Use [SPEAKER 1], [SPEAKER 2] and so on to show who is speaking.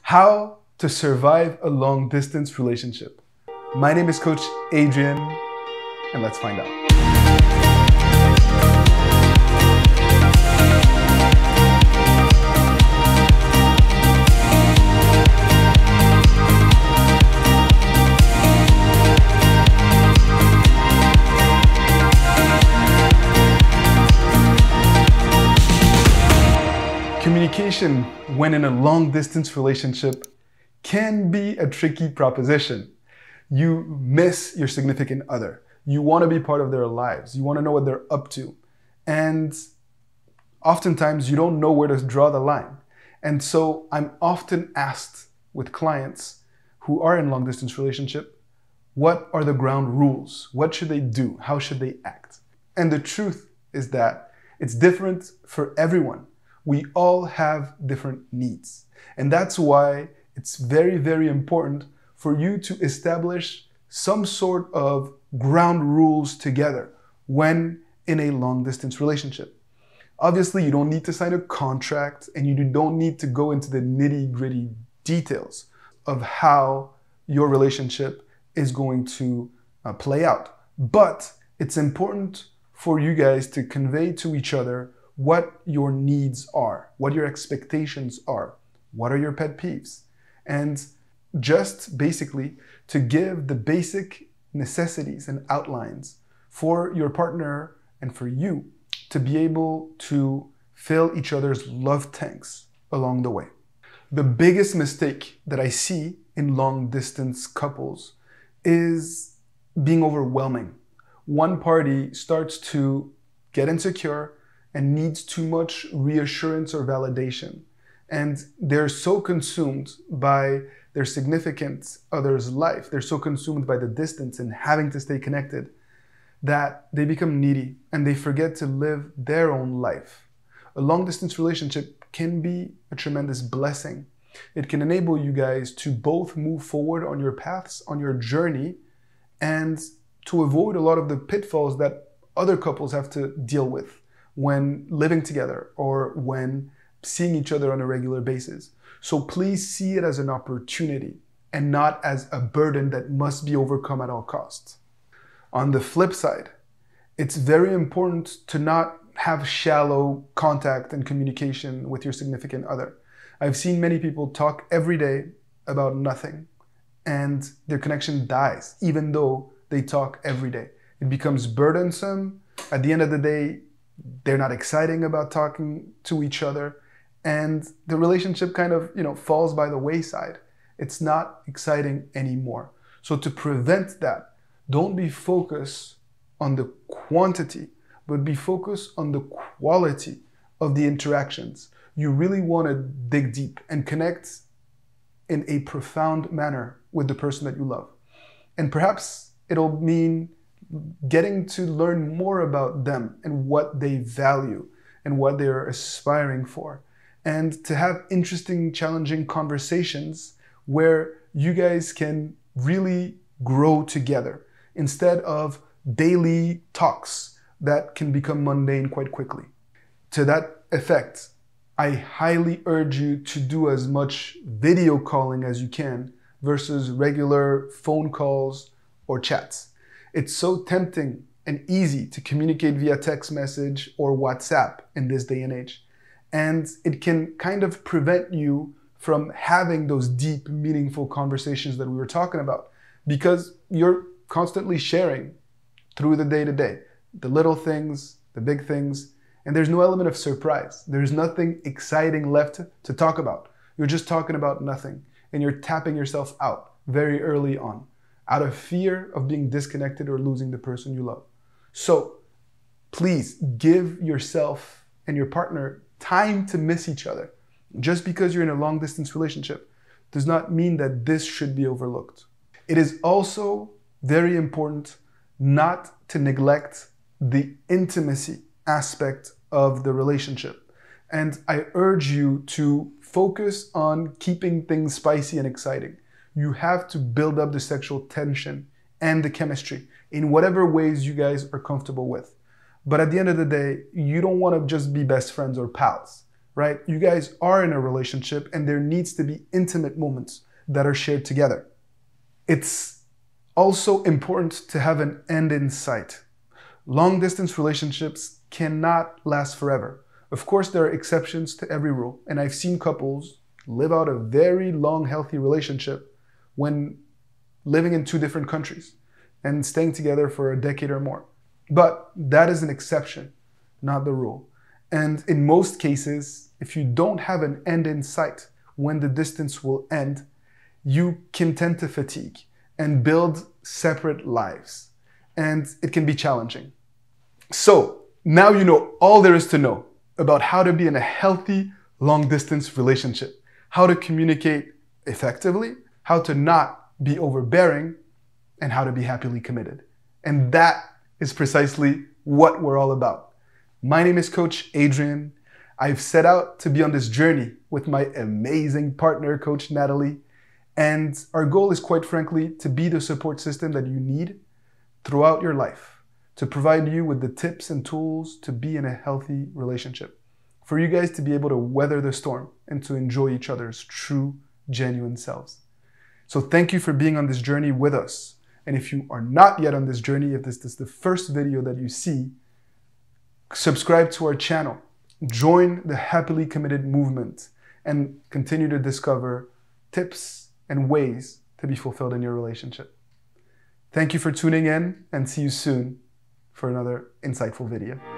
[SPEAKER 1] How to survive a long distance relationship. My name is Coach Adrian, and let's find out. Communication when in a long distance relationship can be a tricky proposition. You miss your significant other. You want to be part of their lives. You want to know what they're up to. And oftentimes you don't know where to draw the line. And so I'm often asked with clients who are in long distance relationship, what are the ground rules? What should they do? How should they act? And the truth is that it's different for everyone. We all have different needs. And that's why it's very, very important for you to establish some sort of ground rules together when in a long distance relationship. Obviously, you don't need to sign a contract and you don't need to go into the nitty-gritty details of how your relationship is going to play out. But it's important for you guys to convey to each other what your needs are, what your expectations are, what are your pet peeves, and just basically to give the basic necessities and outlines for your partner and for you to be able to fill each other's love tanks along the way. The biggest mistake that I see in long distance couples is being overwhelming. One party starts to get insecure and needs too much reassurance or validation. And they're so consumed by their significant other's life, they're so consumed by the distance and having to stay connected, that they become needy and they forget to live their own life. A long distance relationship can be a tremendous blessing. It can enable you guys to both move forward on your paths, on your journey, and to avoid a lot of the pitfalls that other couples have to deal with when living together or when seeing each other on a regular basis. So please see it as an opportunity and not as a burden that must be overcome at all costs. On the flip side, it's very important to not have shallow contact and communication with your significant other. I've seen many people talk every day about nothing and their connection dies even though they talk every day. It becomes burdensome. At the end of the day, they're not exciting about talking to each other, and the relationship kind of, falls by the wayside. It's not exciting anymore. So to prevent that, don't be focused on the quantity, but be focused on the quality of the interactions. You really want to dig deep and connect in a profound manner with the person that you love. And perhaps it'll mean getting to learn more about them and what they value and what they're aspiring for. And to have interesting, challenging conversations where you guys can really grow together instead of daily talks that can become mundane quite quickly. To that effect, I highly urge you to do as much video calling as you can versus regular phone calls or chats. It's so tempting and easy to communicate via text message or WhatsApp in this day and age. And it can kind of prevent you from having those deep, meaningful conversations that we were talking about because you're constantly sharing through the day-to-day, the little things, the big things, and there's no element of surprise. There's nothing exciting left to talk about. You're just talking about nothing and you're tapping yourself out very early on, out of fear of being disconnected or losing the person you love. So please give yourself and your partner time to miss each other. Just because you're in a long distance relationship does not mean that this should be overlooked. It is also very important not to neglect the intimacy aspect of the relationship. And I urge you to focus on keeping things spicy and exciting. You have to build up the sexual tension and the chemistry in whatever ways you guys are comfortable with. But at the end of the day, you don't want to just be best friends or pals. right? You guys are in a relationship and there needs to be intimate moments that are shared together. It's also important to have an end in sight. Long distance relationships cannot last forever. Of course, there are exceptions to every rule, and I've seen couples live out a very long, healthy relationship when living in two different countries and staying together for a decade or more. But that is an exception, not the rule. And in most cases, if you don't have an end in sight when the distance will end, you can tend to fatigue and build separate lives. And it can be challenging. So now you know all there is to know about how to be in a healthy long distance relationship, how to communicate effectively, how to not be overbearing, and how to be happily committed. And that is precisely what we're all about. My name is Coach Adrian. I've set out to be on this journey with my amazing partner, Coach Natalie. And our goal is, quite frankly, to be the support system that you need throughout your life, to provide you with the tips and tools to be in a healthy relationship, for you guys to be able to weather the storm and to enjoy each other's true, genuine selves. So thank you for being on this journey with us. And if you are not yet on this journey, if this is the first video that you see, subscribe to our channel, join the Happily Committed movement, and continue to discover tips and ways to be fulfilled in your relationship. Thank you for tuning in, and see you soon for another insightful video.